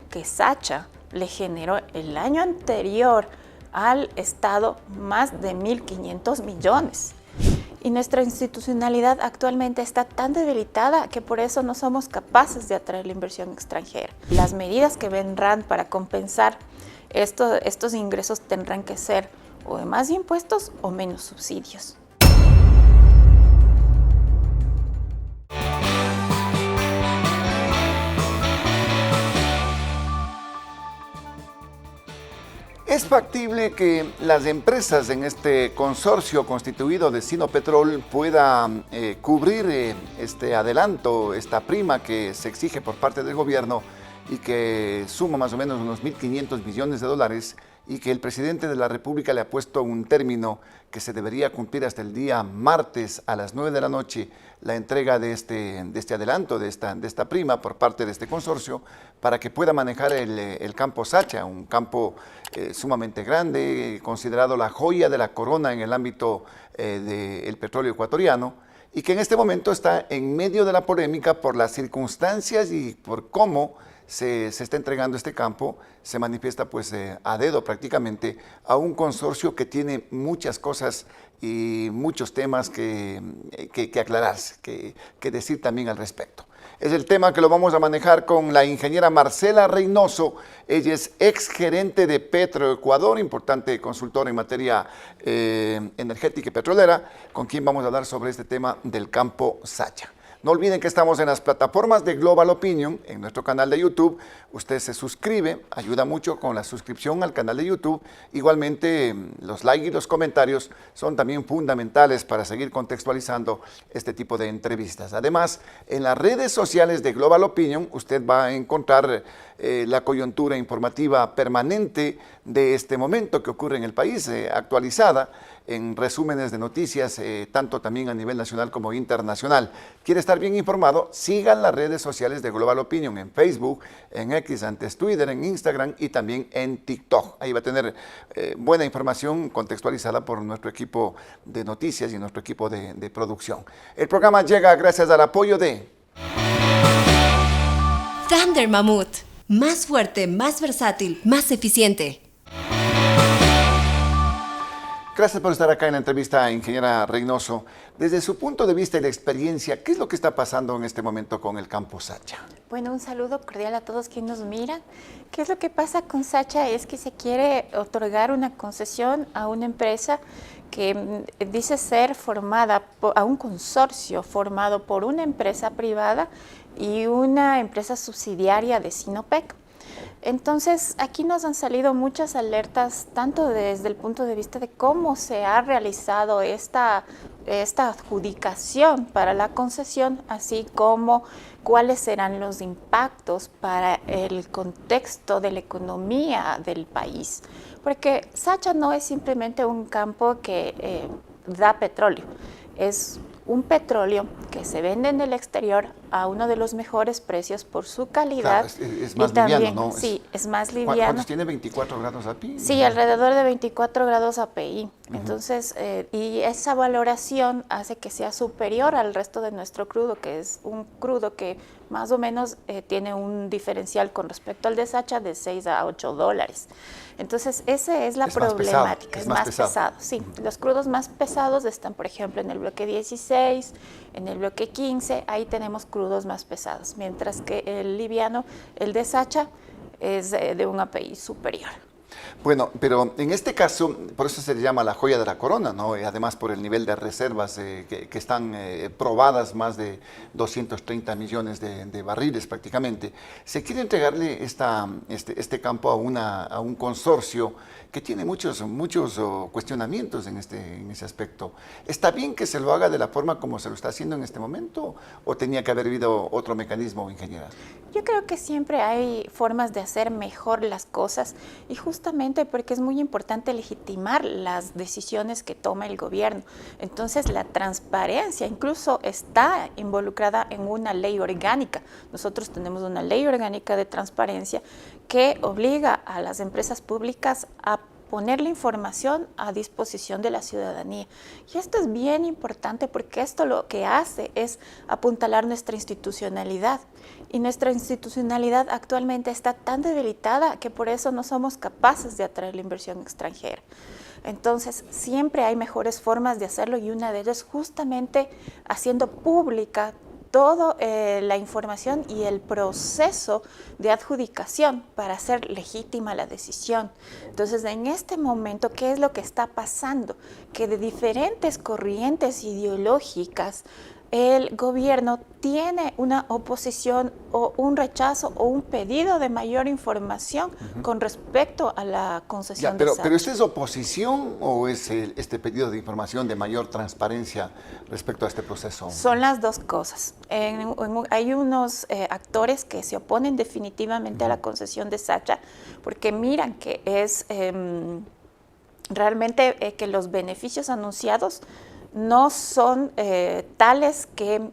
que Sacha le generó el año anterior al Estado más de 1.500 millones. Y nuestra institucionalidad actualmente está tan debilitada que por eso no somos capaces de atraer la inversión extranjera. Las medidas que vendrán para compensar estos ingresos tendrán que ser o de más impuestos o menos subsidios. ¿Es factible que las empresas en este consorcio constituido de Sinopetrol puedan cubrir este adelanto, esta prima que se exige por parte del gobierno y que suma más o menos unos 1.500 millones de dólares y que el presidente de la República le ha puesto un término que se debería cumplir hasta el día martes a las 9 de la noche, la entrega de este adelanto, de esta prima por parte de este consorcio, para que pueda manejar el campo Sacha, un campo sumamente grande, considerado la joya de la corona en el ámbito del petróleo ecuatoriano, y que en este momento está en medio de la polémica por las circunstancias y por cómo se está entregando este campo. Se manifiesta pues a dedo prácticamente a un consorcio que tiene muchas cosas y muchos temas que aclararse, que decir también al respecto. Es el tema que lo vamos a manejar con la ingeniera Marcela Reynoso. Ella es ex gerente de Petroecuador, importante consultora en materia energética y petrolera, con quien vamos a hablar sobre este tema del campo Sacha. No olviden que estamos en las plataformas de Global Opinion, en nuestro canal de YouTube. Usted se suscribe, ayuda mucho con la suscripción al canal de YouTube. Igualmente, los likes y los comentarios son también fundamentales para seguir contextualizando este tipo de entrevistas. Además, en las redes sociales de Global Opinion, usted va a encontrar la coyuntura informativa permanente de este momento que ocurre en el país, actualizada en resúmenes de noticias, tanto también a nivel nacional como internacional. ¿Quiere estar bien informado? Sigan las redes sociales de Global Opinion en Facebook, en X, antes Twitter, en Instagram y también en TikTok. Ahí va a tener buena información contextualizada por nuestro equipo de noticias y nuestro equipo de producción. El programa llega gracias al apoyo de Thunder Mammoth. Más fuerte, más versátil, más eficiente. Gracias por estar acá en la entrevista, ingeniera Reynoso. Desde su punto de vista y de experiencia, ¿qué es lo que está pasando en este momento con el campo Sacha? Bueno, un saludo cordial a todos quienes nos miran. ¿Qué es lo que pasa con Sacha? Es que se quiere otorgar una concesión a una empresa que dice ser formada a un consorcio formado por una empresa privada y una empresa subsidiaria de Sinopec. Entonces, aquí nos han salido muchas alertas, tanto desde el punto de vista de cómo se ha realizado esta adjudicación para la concesión, así como cuáles serán los impactos para el contexto de la economía del país. Porque Sacha no es simplemente un campo que da petróleo, es un petróleo que se vende en el exterior a uno de los mejores precios por su calidad. Claro, es más liviano, ¿no? Sí, es más liviano. ¿Cuántos tiene? ¿24 grados API? Sí, alrededor de 24 grados API. Entonces, y esa valoración hace que sea superior al resto de nuestro crudo, que es un crudo que más o menos tiene un diferencial con respecto al de Sacha de 6 a 8 dólares. Entonces, esa es la problemática, es más pesado. Sí, los crudos más pesados están, por ejemplo, en el bloque 16, en el bloque 15, ahí tenemos crudos más pesados, mientras que el liviano, el de Sacha, es de un API superior. Bueno, pero en este caso, por eso se le llama la joya de la corona, ¿no? Y además por el nivel de reservas que están probadas, más de 230 millones de barriles prácticamente. Se quiere entregarle este campo a un consorcio que tiene muchos cuestionamientos en ese aspecto. ¿Está bien que se lo haga de la forma como se lo está haciendo en este momento o tenía que haber habido otro mecanismo, ingeniera? Yo creo que siempre hay formas de hacer mejor las cosas y justamente porque es muy importante legitimar las decisiones que toma el gobierno. Entonces la transparencia incluso está involucrada en una ley orgánica. Nosotros tenemos una ley orgánica de transparencia que obliga a las empresas públicas a poner la información a disposición de la ciudadanía. Y esto es bien importante porque esto lo que hace es apuntalar nuestra institucionalidad. Y nuestra institucionalidad actualmente está tan debilitada que por eso no somos capaces de atraer la inversión extranjera. Entonces, siempre hay mejores formas de hacerlo y una de ellas es justamente haciendo pública toda la información y el proceso de adjudicación para hacer legítima la decisión. Entonces, en este momento, ¿qué es lo que está pasando? Que de diferentes corrientes ideológicas, el gobierno tiene una oposición o un rechazo o un pedido de mayor información con respecto a la concesión de Sacha. ¿Pero ¿esta es oposición o es este pedido de información de mayor transparencia respecto a este proceso? Son las dos cosas. Hay unos actores que se oponen definitivamente a la concesión de Sacha porque miran que es realmente que los beneficios anunciados no son tales que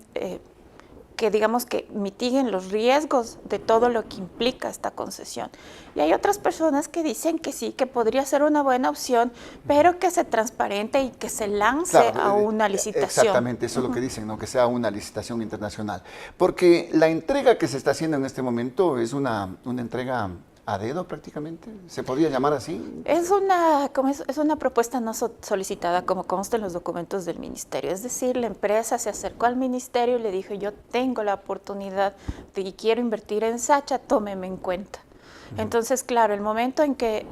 digamos que mitiguen los riesgos de todo lo que implica esta concesión. Y hay otras personas que dicen que sí, que podría ser una buena opción, pero que se transparente y que se lance a una licitación. Exactamente, eso es lo que dicen, ¿no? Que sea una licitación internacional. Porque la entrega que se está haciendo en este momento es una entrega a dedo prácticamente, ¿se podría llamar así? Es una propuesta no solicitada como consta en los documentos del ministerio, es decir, la empresa se acercó al ministerio y le dijo yo tengo la oportunidad y quiero invertir en Sacha, tómeme en cuenta. Entonces, claro, el momento en que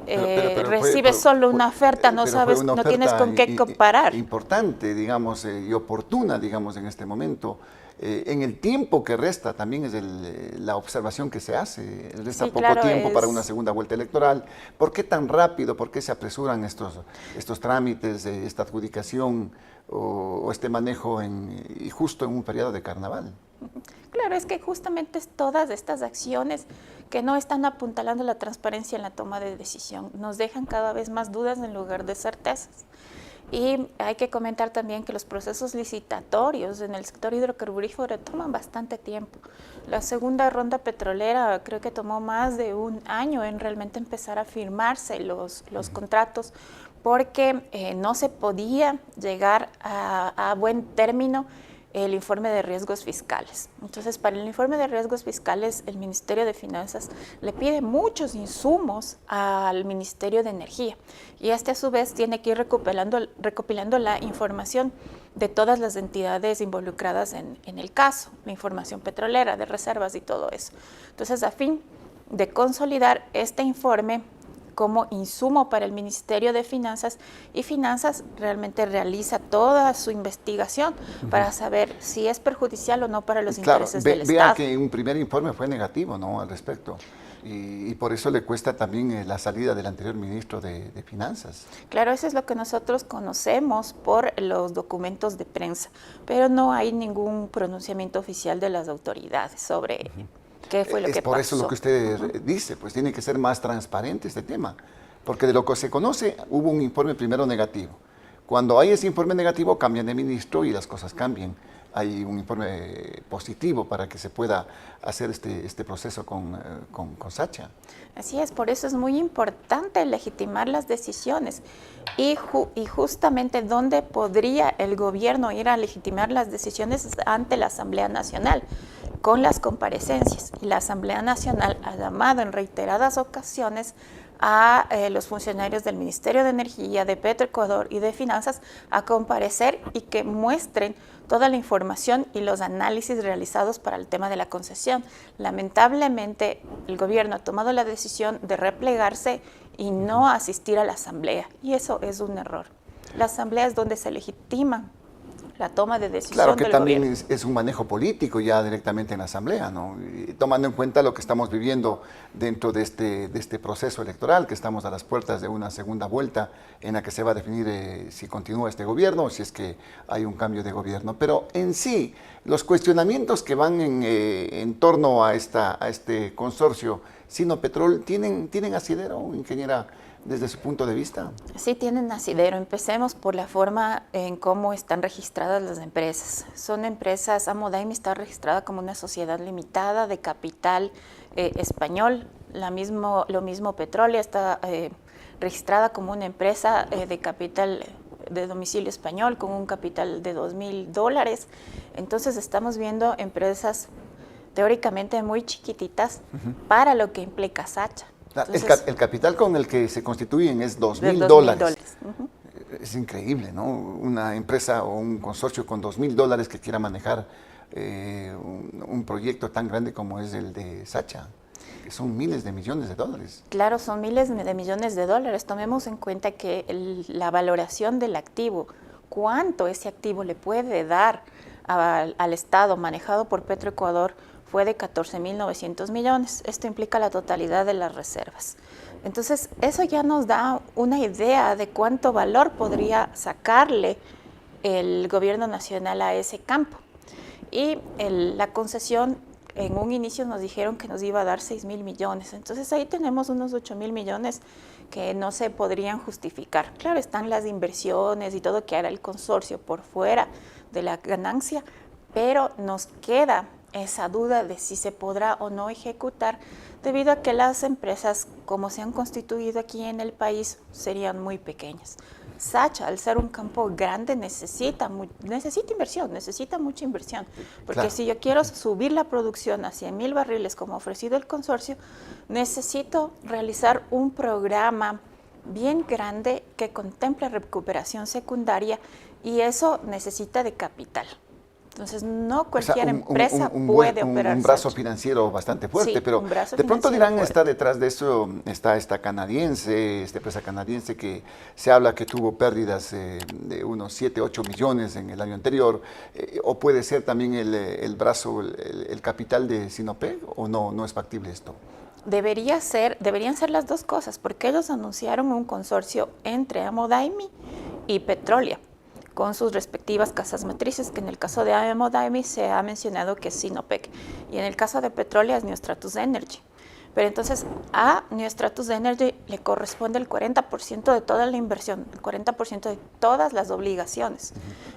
recibes solo una oferta, no tienes con qué comparar. Importante, digamos, y oportuna, digamos, en este momento. En el tiempo que resta, también es la observación que se hace, resta poco tiempo para una segunda vuelta electoral. ¿Por qué tan rápido? ¿Por qué se apresuran estos trámites, esta adjudicación o este manejo y justo en un periodo de carnaval? Claro, es que justamente todas estas acciones que no están apuntalando la transparencia en la toma de decisión nos dejan cada vez más dudas en lugar de certezas. Y hay que comentar también que los procesos licitatorios en el sector hidrocarburífero toman bastante tiempo. La segunda ronda petrolera creo que tomó más de un año en realmente empezar a firmarse los contratos porque no se podía llegar a buen término el informe de riesgos fiscales. Entonces, para el informe de riesgos fiscales, el Ministerio de Finanzas le pide muchos insumos al Ministerio de Energía y este a su vez tiene que ir recopilando la información de todas las entidades involucradas en el caso, la información petrolera, de reservas y todo eso. Entonces, a fin de consolidar este informe como insumo para el Ministerio de Finanzas, y Finanzas realmente realiza toda su investigación para saber si es perjudicial o no para los intereses del Estado. Vea que un primer informe fue negativo, ¿no?, al respecto. Y por eso le cuesta también la salida del anterior ministro de Finanzas. Claro, eso es lo que nosotros conocemos por los documentos de prensa, pero no hay ningún pronunciamiento oficial de las autoridades sobre ¿qué fue lo que pasó? Es por eso lo que usted dice, pues tiene que ser más transparente este tema, porque de lo que se conoce hubo un informe primero negativo. Cuando hay ese informe negativo cambian de ministro y las cosas cambian. Hay un informe positivo para que se pueda hacer este proceso con Sacha. Así es, por eso es muy importante legitimar las decisiones y justamente donde podría el gobierno ir a legitimar las decisiones es ante la Asamblea Nacional, con las comparecencias. Y la Asamblea Nacional ha llamado en reiteradas ocasiones a los funcionarios del Ministerio de Energía, de Petroecuador y de Finanzas a comparecer y que muestren toda la información y los análisis realizados para el tema de la concesión. Lamentablemente, el gobierno ha tomado la decisión de replegarse y no asistir a la asamblea, y eso es un error. La asamblea es donde se legitima la toma de decisión del gobierno. Claro que también es un manejo político ya directamente en la asamblea, ¿no? Y tomando en cuenta lo que estamos viviendo dentro de este proceso electoral, que estamos a las puertas de una segunda vuelta en la que se va a definir si continúa este gobierno o si es que hay un cambio de gobierno. Pero en sí, los cuestionamientos que van en torno a este consorcio Sinopetrol, ¿tienen asidero, ingeniera, desde su punto de vista? Sí, tienen asidero. Empecemos por la forma en cómo están registradas las empresas. Son empresas, Amodaim está registrada como una sociedad limitada de capital español. Lo mismo Petrolia está registrada como una empresa de capital de domicilio español con un capital de $2,000. Entonces estamos viendo empresas teóricamente muy chiquititas para lo que implica Sacha. Entonces, el capital con el que se constituyen es $2,000. Uh-huh. Es increíble, ¿no? Una empresa o un consorcio con $2,000 que quiera manejar un proyecto tan grande como es el de Sacha, que son miles de millones de dólares. Claro, son miles de millones de dólares. Tomemos en cuenta que la valoración del activo, cuánto ese activo le puede dar al Estado manejado por Petroecuador, fue de 14.900 millones. Esto implica la totalidad de las reservas. Entonces, eso ya nos da una idea de cuánto valor podría sacarle el gobierno nacional a ese campo. Y la concesión, en un inicio nos dijeron que nos iba a dar 6.000 millones. Entonces, ahí tenemos unos 8.000 millones que no se podrían justificar. Claro, están las inversiones y todo que hará el consorcio por fuera de la ganancia, pero nos queda esa duda de si se podrá o no ejecutar, debido a que las empresas, como se han constituido aquí en el país, serían muy pequeñas. Sacha, al ser un campo grande, necesita inversión, necesita mucha inversión, porque claro, si yo quiero subir la producción a 100.000 barriles, como ha ofrecido el consorcio, necesito realizar un programa bien grande que contemple recuperación secundaria, y eso necesita de capital. Entonces, no cualquier empresa puede operar. Un brazo financiero bastante fuerte, sí, pero de pronto dirán, está detrás de eso, está esta empresa canadiense que se habla que tuvo pérdidas de unos 7, 8 millones en el año anterior, o puede ser también el brazo, el capital de Sinopec, o no es factible esto. Deberían ser las dos cosas, porque ellos anunciaron un consorcio entre Amodaimi y Petrolia, con sus respectivas casas matrices, que en el caso de Amodaimi se ha mencionado que es Sinopec, y en el caso de Petrolia es Neostratus Energy. Pero entonces a Neostratus Energy le corresponde el 40% de toda la inversión, el 40% de todas las obligaciones.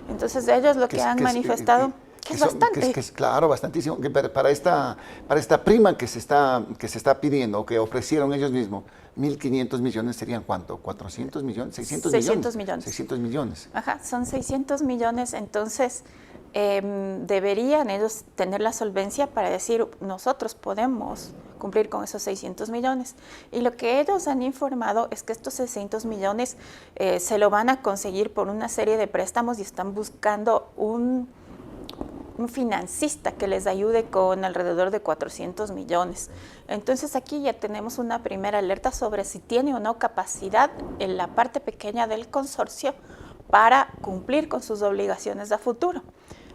Entonces ellos lo que han manifestado... Que es bastante. Claro, bastantísimo. Que para esta prima que se está pidiendo, que ofrecieron ellos mismos, 1.500 millones serían ¿cuánto? ¿400 millones? ¿600 600 millones. 600 millones. Ajá, son 600 millones, entonces deberían ellos tener la solvencia para decir, nosotros podemos cumplir con esos 600 millones. Y lo que ellos han informado es que estos 600 millones se lo van a conseguir por una serie de préstamos, y están buscando un financista que les ayude con alrededor de 400 millones. Entonces aquí ya tenemos una primera alerta sobre si tiene o no capacidad en la parte pequeña del consorcio para cumplir con sus obligaciones a futuro.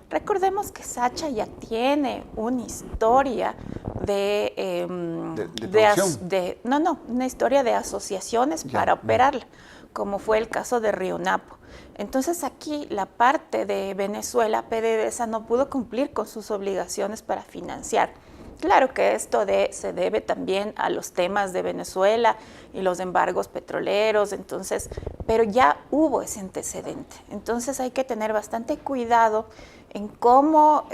Recordemos que Sacha ya tiene una historia una historia de asociaciones para operarla, como fue el caso de Río Napo. Entonces aquí la parte de Venezuela, PDVSA, no pudo cumplir con sus obligaciones para financiar. Claro que esto se debe también a los temas de Venezuela y los embargos petroleros, pero ya hubo ese antecedente. Entonces hay que tener bastante cuidado en cómo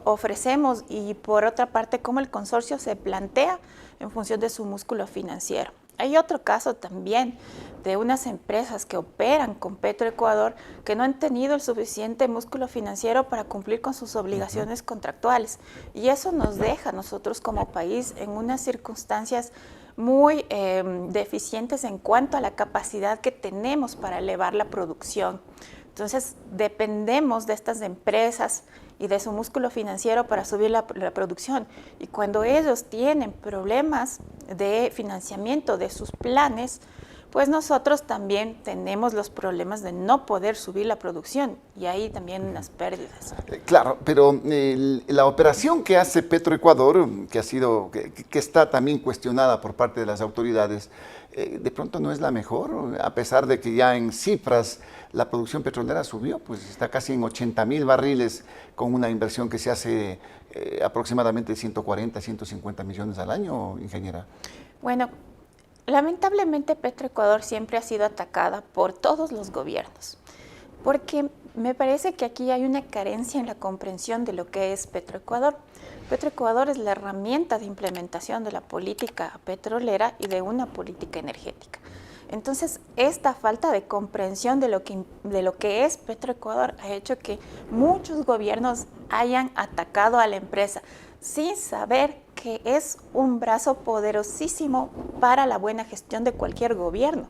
ofrecemos, y por otra parte cómo el consorcio se plantea en función de su músculo financiero. Hay otro caso también de unas empresas que operan con Petroecuador que no han tenido el suficiente músculo financiero para cumplir con sus obligaciones contractuales, y eso nos deja a nosotros como país en unas circunstancias muy deficientes en cuanto a la capacidad que tenemos para elevar la producción. Entonces dependemos de estas empresas y de su músculo financiero para subir la producción, y cuando ellos tienen problemas de financiamiento de sus planes, pues nosotros también tenemos los problemas de no poder subir la producción, y ahí también unas pérdidas. Claro, pero la operación que hace Petroecuador, que está también cuestionada por parte de las autoridades, de pronto no es la mejor, a pesar de que ya en cifras la producción petrolera subió, pues está casi en 80.000 barriles, con una inversión que se hace aproximadamente 140, 150 millones al año, ingeniera. Bueno, lamentablemente Petroecuador siempre ha sido atacada por todos los gobiernos, porque me parece que aquí hay una carencia en la comprensión de lo que es Petroecuador. Petroecuador es la herramienta de implementación de la política petrolera y de una política energética. Entonces, esta falta de comprensión de lo que es Petroecuador ha hecho que muchos gobiernos hayan atacado a la empresa sin saber que es un brazo poderosísimo para la buena gestión de cualquier gobierno.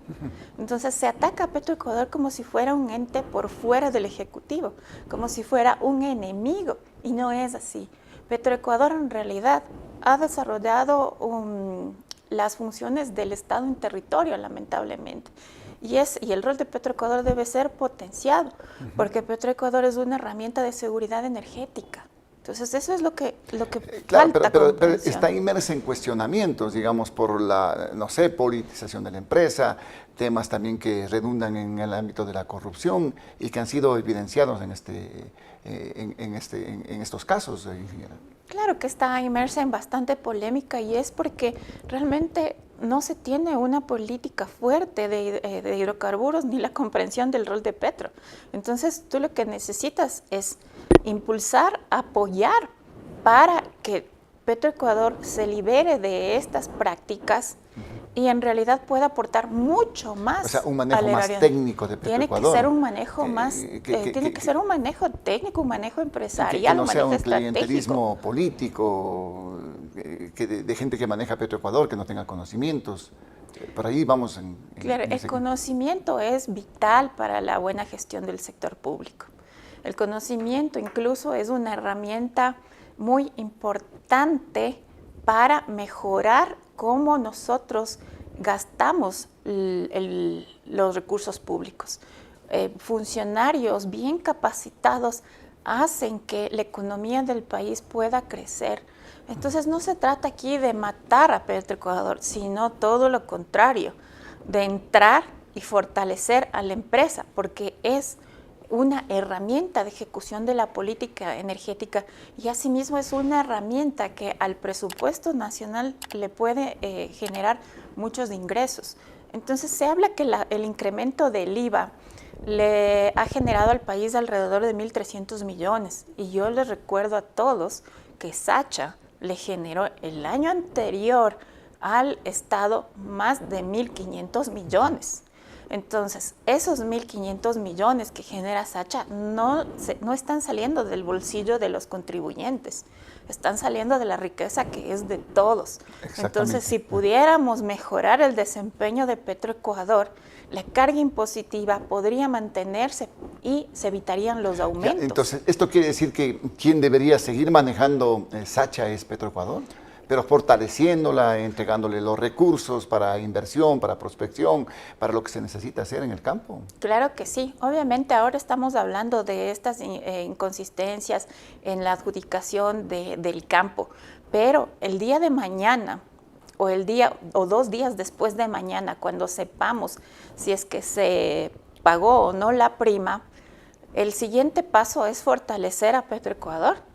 Entonces se ataca a Petroecuador como si fuera un ente por fuera del Ejecutivo, como si fuera un enemigo, y no es así. Petroecuador en realidad ha desarrollado las funciones del Estado en territorio, lamentablemente. Y el rol de Petroecuador debe ser potenciado, porque Petroecuador es una herramienta de seguridad energética. Entonces, eso es lo que claro, falta pero está inmersa en cuestionamientos, digamos, por la, no sé, politización de la empresa, temas también que redundan en el ámbito de la corrupción y que han sido evidenciados en estos casos, ingeniera. Claro que está inmersa en bastante polémica, y es porque realmente no se tiene una política fuerte de hidrocarburos ni la comprensión del rol de Petro. Entonces, tú lo que necesitas es impulsar, apoyar para que Petroecuador se libere de estas prácticas y en realidad pueda aportar mucho más. O sea, un manejo al más erario. técnico de Petroecuador. Tiene que ser un manejo más, tiene que ser un manejo técnico, un manejo empresarial, que no un sea manejo un clientelismo estratégico. político, de gente que maneja Petroecuador, que no tenga conocimientos. Por ahí vamos Claro, el conocimiento es vital para la buena gestión del sector público. El conocimiento incluso es una herramienta muy importante para mejorar cómo nosotros gastamos los recursos públicos. Funcionarios bien capacitados hacen que la economía del país pueda crecer. Entonces no se trata aquí de matar a Petroecuador, sino todo lo contrario, de entrar y fortalecer a la empresa, porque es una herramienta de ejecución de la política energética y asimismo es una herramienta que al presupuesto nacional le puede generar muchos ingresos. Entonces se habla que el incremento del IVA le ha generado al país alrededor de 1.300 millones y yo les recuerdo a todos que Sacha le generó el año anterior al Estado más de 1.500 millones. Entonces, esos 1.500 millones que genera Sacha no están saliendo del bolsillo de los contribuyentes, están saliendo de la riqueza que es de todos. Entonces, si pudiéramos mejorar el desempeño de Petroecuador, la carga impositiva podría mantenerse y se evitarían los aumentos. Ya, entonces, ¿esto quiere decir que quien debería seguir manejando Sacha es Petroecuador? Pero fortaleciéndola, entregándole los recursos para inversión, para prospección, para lo que se necesita hacer en el campo. Claro que sí. Obviamente ahora estamos hablando de estas inconsistencias en la adjudicación del campo, pero el día de mañana o 2 días después de mañana, cuando sepamos si es que se pagó o no la prima, el siguiente paso es fortalecer a Petroecuador.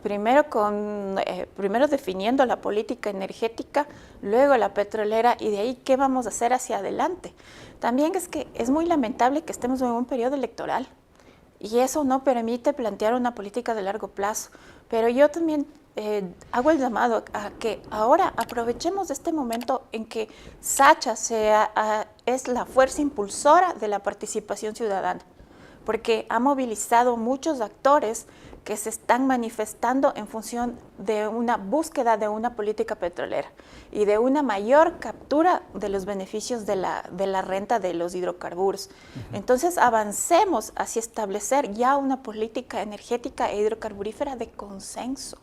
Primero definiendo la política energética, luego la petrolera y de ahí qué vamos a hacer hacia adelante. También es que es muy lamentable que estemos en un periodo electoral y eso no permite plantear una política de largo plazo. Pero yo también hago el llamado a que ahora aprovechemos este momento en que Sacha es la fuerza impulsora de la participación ciudadana, porque ha movilizado muchos actores que se están manifestando en función de una búsqueda de una política petrolera y de una mayor captura de los beneficios de la renta de los hidrocarburos. Entonces avancemos hacia establecer ya una política energética e hidrocarburífera de consenso,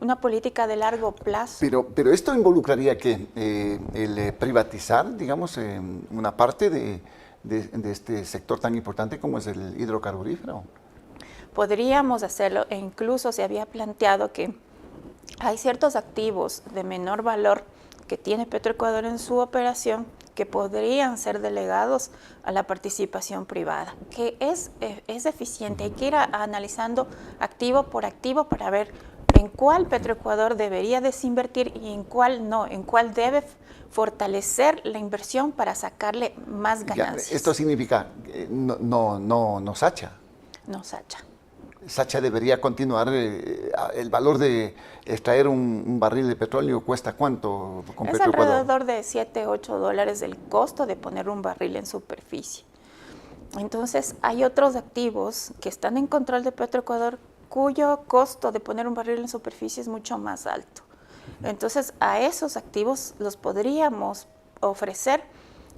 una política de largo plazo. Pero esto involucraría que el privatizar, digamos, una parte de este sector tan importante como es el hidrocarburífero. Podríamos hacerlo e incluso se había planteado que hay ciertos activos de menor valor que tiene Petroecuador en su operación que podrían ser delegados a la participación privada, que es eficiente. Hay que ir analizando activo por activo para ver en cuál Petroecuador debería desinvertir y en cuál no, en cuál debe fortalecer la inversión para sacarle más ganancias. Ya, esto significa no Sacha. No, Sacha. Sacha debería continuar. El valor de extraer un barril de petróleo cuesta ¿cuánto con Es Petroecuador? alrededor de $7-8 el costo de poner un barril en superficie. Entonces, hay otros activos que están en control de Petroecuador cuyo costo de poner un barril en superficie es mucho más alto. Entonces, a esos activos los podríamos ofrecer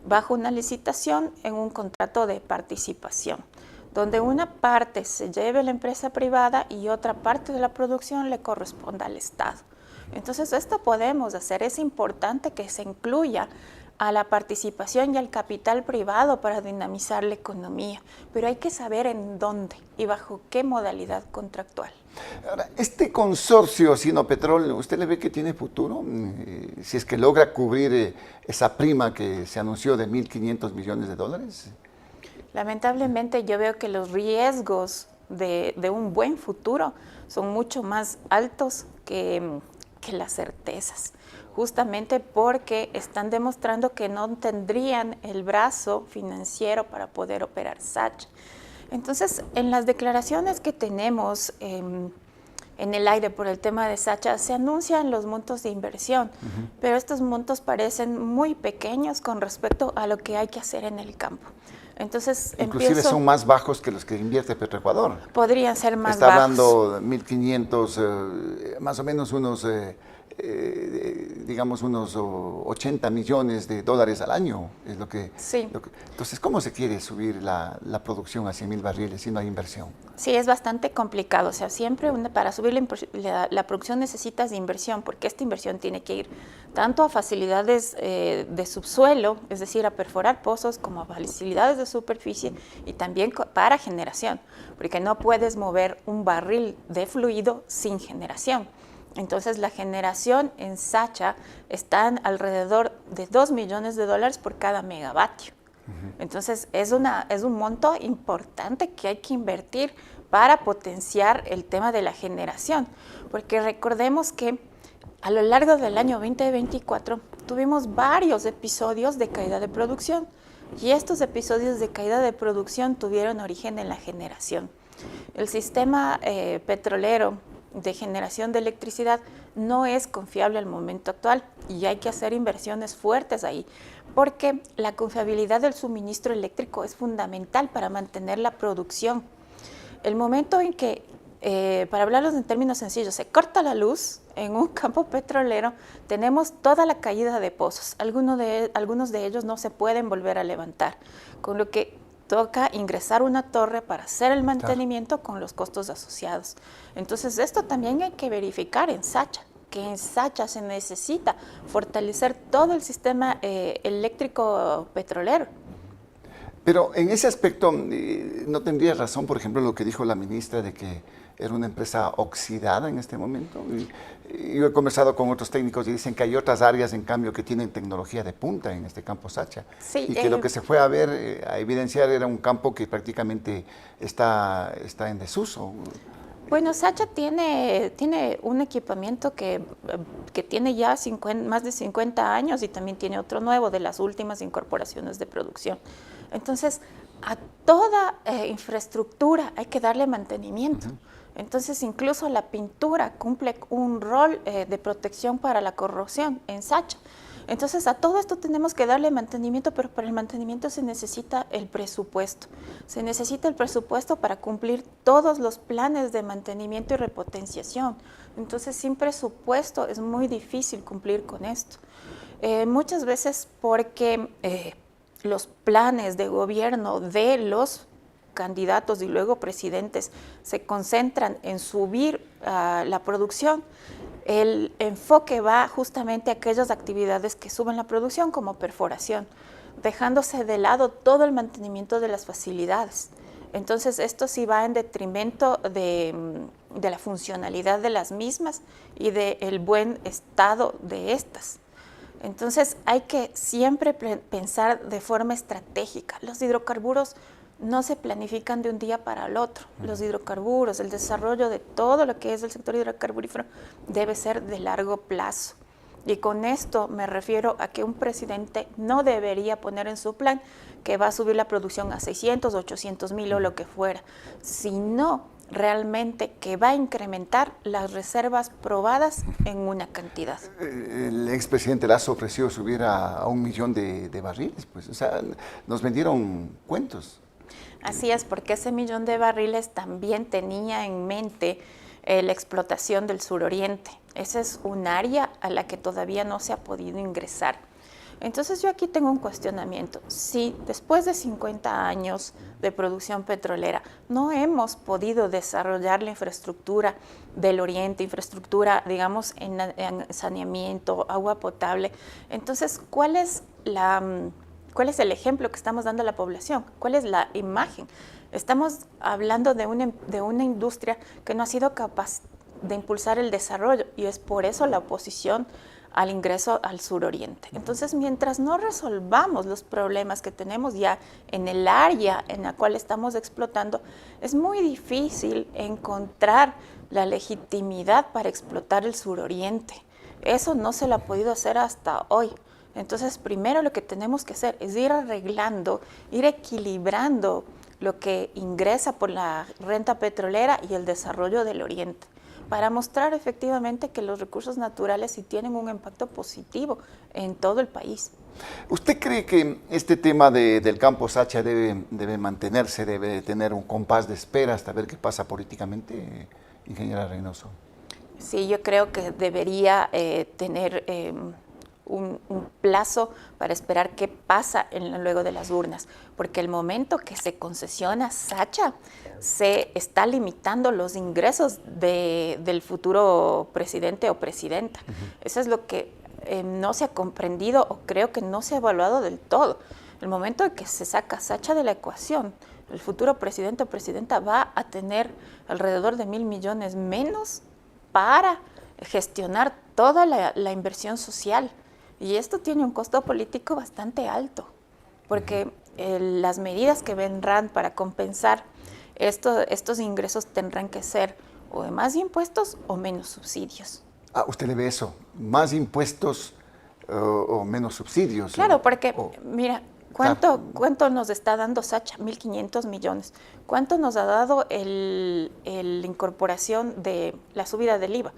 bajo una licitación en un contrato de participación, donde una parte se lleve a la empresa privada y otra parte de la producción le corresponda al Estado. Entonces, esto podemos hacer. Es importante que se incluya a la participación y al capital privado para dinamizar la economía, pero hay que saber en dónde y bajo qué modalidad contractual. Ahora, este consorcio Sinopetrol, ¿usted le ve que tiene futuro? Si es que logra cubrir esa prima que se anunció de $1.500 millones. Lamentablemente yo veo que los riesgos de un buen futuro son mucho más altos que las certezas, justamente porque están demostrando que no tendrían el brazo financiero para poder operar Sacha. Entonces, en las declaraciones que tenemos en el aire por el tema de Sacha, se anuncian los montos de inversión, pero estos montos parecen muy pequeños con respecto a lo que hay que hacer en el campo. Entonces, inclusive son más bajos que los que invierte Petroecuador. Podrían ser más Está bajos. hablando de 1.500, más o menos unos, digamos, unos $80 millones al año. Es lo que, sí. Entonces, ¿cómo se quiere subir la producción a 100.000 barriles si no hay inversión? Sí, es bastante complicado. O sea, siempre para subir la producción necesitas de inversión, porque esta inversión tiene que ir tanto a facilidades de subsuelo, es decir, a perforar pozos, como a facilidades de superficie y también para generación, porque no puedes mover un barril de fluido sin generación. Entonces, la generación en Sacha está alrededor de $2 millones por cada megavatio. Entonces, es un monto importante que hay que invertir para potenciar el tema de la generación, porque recordemos que a lo largo del año 2024 tuvimos varios episodios de caída de producción y estos episodios de caída de producción tuvieron origen en la generación. El sistema petrolero de generación de electricidad no es confiable al momento actual y hay que hacer inversiones fuertes ahí, porque la confiabilidad del suministro eléctrico es fundamental para mantener la producción. El momento en que, para hablarlos en términos sencillos, se corta la luz en un campo petrolero, tenemos toda la caída de pozos. Algunos de ellos no se pueden volver a levantar, con lo que toca ingresar una torre para hacer el mantenimiento con los costos asociados. Entonces, esto también hay que verificar en Sacha, que en Sacha se necesita fortalecer todo el sistema eléctrico petrolero. Pero en ese aspecto, ¿no tendría razón, por ejemplo, lo que dijo la ministra de que era una empresa oxidada en este momento? Yo he conversado con otros técnicos y dicen que hay otras áreas, en cambio, que tienen tecnología de punta en este campo Sacha. Sí, y que lo que se fue a ver, a evidenciar, era un campo que prácticamente está en desuso. Bueno, Sacha tiene un equipamiento que tiene ya más de 50 años y también tiene otro nuevo de las últimas incorporaciones de producción. Entonces, a toda infraestructura hay que darle mantenimiento. Entonces, incluso la pintura cumple un rol de protección para la corrosión en Sacha. Entonces, a todo esto tenemos que darle mantenimiento, pero para el mantenimiento se necesita el presupuesto. Se necesita el presupuesto para cumplir todos los planes de mantenimiento y repotenciación. Entonces, sin presupuesto es muy difícil cumplir con esto. Muchas veces porque los planes de gobierno de los candidatos y luego presidentes se concentran en subir la producción, el enfoque va justamente a aquellas actividades que suben la producción, como perforación, dejándose de lado todo el mantenimiento de las facilidades. Entonces, esto sí va en detrimento de la funcionalidad de las mismas y del buen estado de estas. Entonces, hay que siempre pensar de forma estratégica. Los hidrocarburos no se planifican de un día para el otro. Los hidrocarburos, el desarrollo de todo lo que es el sector hidrocarburífero debe ser de largo plazo. Y con esto me refiero a que un presidente no debería poner en su plan que va a subir la producción a 600, 800 mil o lo que fuera, sino realmente que va a incrementar las reservas probadas en una cantidad. El expresidente Lazo ofreció subir a 1 millón de barriles, pues, o sea, nos vendieron cuentos. Así es, porque ese 1 millón de barriles también tenía en mente la explotación del suroriente. Esa es un área a la que todavía no se ha podido ingresar. Entonces yo aquí tengo un cuestionamiento. Si después de 50 años de producción petrolera no hemos podido desarrollar la infraestructura del oriente, infraestructura, digamos, en saneamiento, agua potable, entonces, ¿cuál es el ejemplo que estamos dando a la población? ¿Cuál es la imagen? Estamos hablando de una industria que no ha sido capaz de impulsar el desarrollo y es por eso la oposición al ingreso al suroriente. Entonces, mientras no resolvamos los problemas que tenemos ya en el área en la cual estamos explotando, es muy difícil encontrar la legitimidad para explotar el suroriente. Eso no se lo ha podido hacer hasta hoy. Entonces, primero lo que tenemos que hacer es ir arreglando, ir equilibrando lo que ingresa por la renta petrolera y el desarrollo del oriente, para mostrar efectivamente que los recursos naturales sí tienen un impacto positivo en todo el país. ¿Usted cree que este tema del campo Sacha debe mantenerse, debe tener un compás de espera hasta ver qué pasa políticamente, ingeniera Reynoso? Sí, yo creo que debería tener un plazo para esperar qué pasa luego de las urnas, porque el momento que se concesiona Sacha, se está limitando los ingresos del futuro presidente o presidenta. Eso es lo que no se ha comprendido o creo que no se ha evaluado del todo. El momento en que se saca Sacha de la ecuación, el futuro presidente o presidenta va a tener alrededor de 1.000 millones menos para gestionar toda la inversión social. Y esto tiene un costo político bastante alto, porque las medidas que vendrán para compensar estos ingresos tendrán que ser o de más impuestos o menos subsidios. Ah, ¿usted le ve eso? ¿Más impuestos o menos subsidios? Claro, porque mira, ¿cuánto nos está dando Sacha? 1.500 millones. ¿Cuánto nos ha dado la incorporación de la subida del IVA?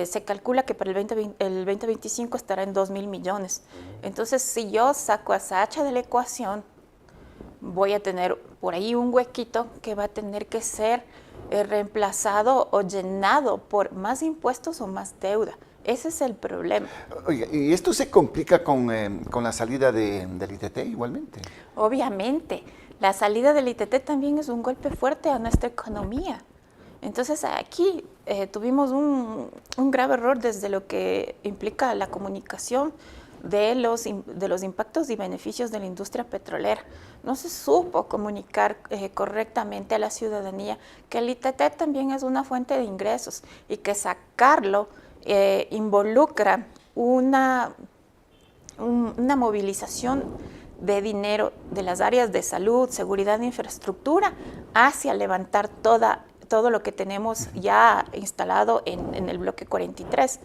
Se calcula que para el 2025 estará en 2.000 millones. Entonces, si yo saco a Sacha de la ecuación, voy a tener por ahí un huequito que va a tener que ser reemplazado o llenado por más impuestos o más deuda. Ese es el problema. Oiga, ¿y esto se complica con la salida del ITT igualmente? Obviamente, la salida del ITT también es un golpe fuerte a nuestra economía. Entonces aquí tuvimos un grave error desde lo que implica la comunicación de los impactos y beneficios de la industria petrolera. No se supo comunicar correctamente a la ciudadanía que el ITT también es una fuente de ingresos y que sacarlo involucra una movilización de dinero de las áreas de salud, seguridad e infraestructura hacia levantar todo lo que tenemos ya instalado en el bloque 43,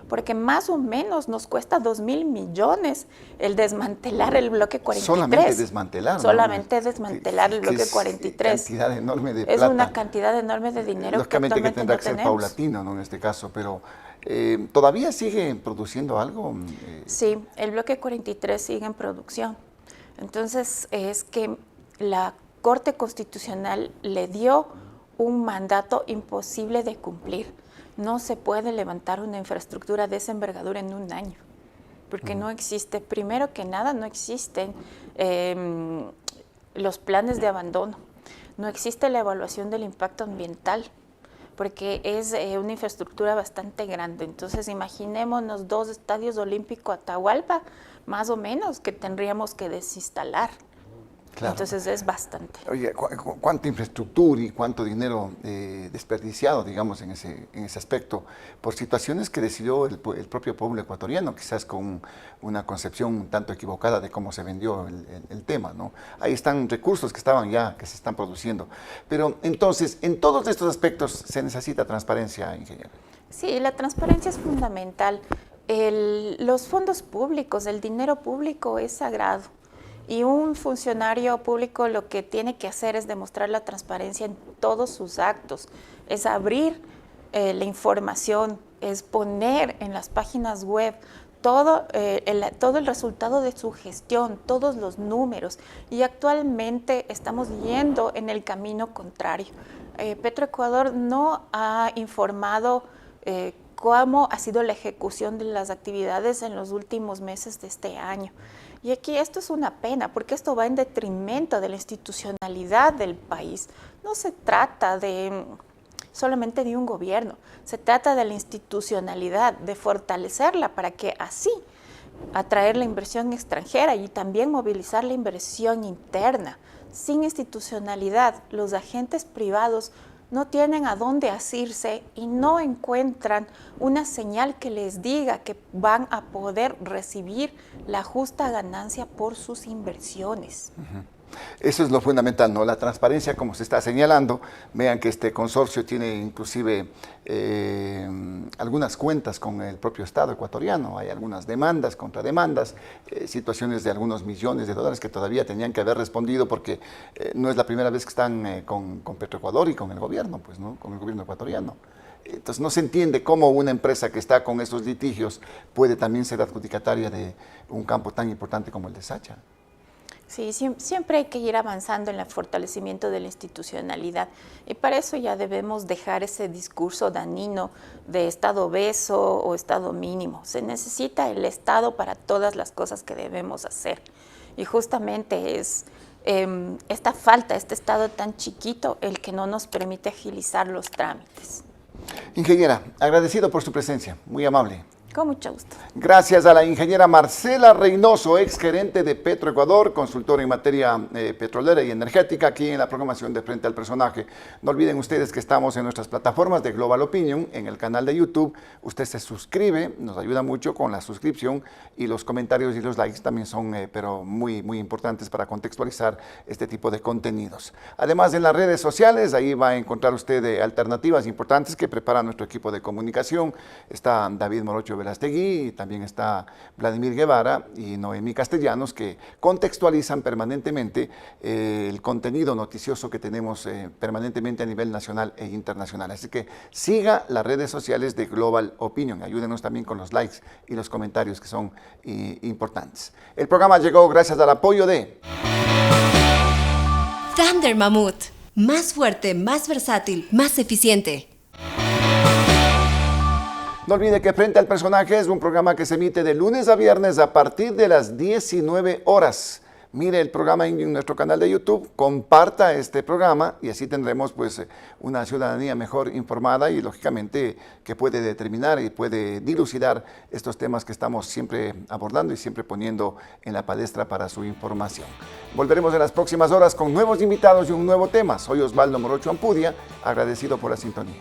porque más o menos nos cuesta 2.000 millones el desmantelar el bloque 43. Solamente desmantelar, ¿no? Solamente desmantelar el bloque 43. Es cantidad enorme de plata. Es una cantidad enorme de dinero. Lógicamente que tendrá que ser paulatino, ¿no? En este caso, pero ¿todavía sigue produciendo algo? Sí, el bloque 43 sigue en producción. Entonces es que la Corte Constitucional le dio un mandato imposible de cumplir. No se puede levantar una infraestructura de esa envergadura en un año, porque no existe, primero que nada, no existen los planes de abandono, no existe la evaluación del impacto ambiental, porque es una infraestructura bastante grande. Entonces, imaginémonos 2 estadios olímpicos Atahualpa, más o menos, que tendríamos que desinstalar. Claro. Entonces es bastante. Oye, ¿cuánta infraestructura y cuánto dinero desperdiciado, digamos, en ese aspecto, por situaciones que decidió el propio pueblo ecuatoriano, quizás con una concepción un tanto equivocada de cómo se vendió el tema, ¿no? Ahí están recursos que se están produciendo. Pero entonces, en todos estos aspectos se necesita transparencia, ingeniero. Sí, la transparencia es fundamental. Los fondos públicos, el dinero público es sagrado. Y un funcionario público lo que tiene que hacer es demostrar la transparencia en todos sus actos, es abrir la información, es poner en las páginas web todo el resultado de su gestión, todos los números, y actualmente estamos yendo en el camino contrario. Petroecuador no ha informado cómo ha sido la ejecución de las actividades en los últimos meses de este año. Y aquí esto es una pena, porque esto va en detrimento de la institucionalidad del país. No se trata solamente de un gobierno, se trata de la institucionalidad, de fortalecerla para que así atraer la inversión extranjera y también movilizar la inversión interna. Sin institucionalidad, los agentes privados no tienen a dónde asirse y no encuentran una señal que les diga que van a poder recibir la justa ganancia por sus inversiones. Eso es lo fundamental, ¿no? La transparencia, como se está señalando. Vean que este consorcio tiene inclusive algunas cuentas con el propio Estado ecuatoriano. Hay algunas demandas, contrademandas, situaciones de algunos millones de dólares que todavía tenían que haber respondido porque no es la primera vez que están con Petroecuador y con el gobierno, pues, ¿no? Con el gobierno ecuatoriano. Entonces no se entiende cómo una empresa que está con esos litigios puede también ser adjudicataria de un campo tan importante como el de Sacha. Sí, siempre hay que ir avanzando en el fortalecimiento de la institucionalidad y para eso ya debemos dejar ese discurso dañino de Estado obeso o Estado mínimo. Se necesita el Estado para todas las cosas que debemos hacer y justamente es esta falta, este Estado tan chiquito el que no nos permite agilizar los trámites. Ingeniera, agradecido por su presencia, muy amable. Con mucho gusto. Gracias a la ingeniera Marcela Reynoso, ex gerente de Petroecuador, consultora en materia petrolera y energética, aquí en la programación de Frente al Personaje. No olviden ustedes que estamos en nuestras plataformas de Global Opinion, en el canal de YouTube. Usted se suscribe, nos ayuda mucho con la suscripción y los comentarios y los likes también son pero muy, muy importantes para contextualizar este tipo de contenidos. Además, en las redes sociales, ahí va a encontrar usted alternativas importantes que prepara nuestro equipo de comunicación. Está David Morocho Verastegui, y también está Vladimir Guevara y Noemí Castellanos, que contextualizan permanentemente el contenido noticioso que tenemos permanentemente a nivel nacional e internacional. Así que siga las redes sociales de Global Opinion, ayúdenos también con los likes y los comentarios que son importantes. El programa llegó gracias al apoyo de Thunder Mammoth, más fuerte, más versátil, más eficiente. No olvide que Frente al Personaje es un programa que se emite de lunes a viernes a partir de las 19 horas. Mire el programa en nuestro canal de YouTube, comparta este programa y así tendremos pues una ciudadanía mejor informada y lógicamente que puede determinar y puede dilucidar estos temas que estamos siempre abordando y siempre poniendo en la palestra para su información. Volveremos en las próximas horas con nuevos invitados y un nuevo tema. Soy Osvaldo Morocho Ampudia, agradecido por la sintonía.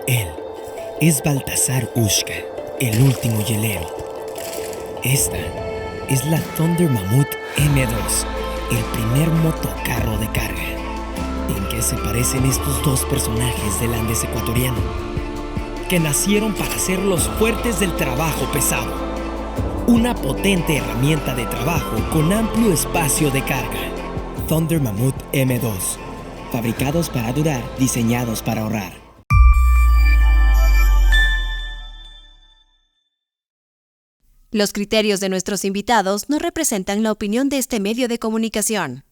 Él es Baltasar Ushka, el último hielero. Esta es la Thunder Mammoth M2, el primer motocarro de carga. ¿En qué se parecen estos dos personajes del Andes ecuatoriano? Que nacieron para ser los fuertes del trabajo pesado. Una potente herramienta de trabajo con amplio espacio de carga. Thunder Mammoth M2. Fabricados para durar, diseñados para ahorrar. Los criterios de nuestros invitados no representan la opinión de este medio de comunicación.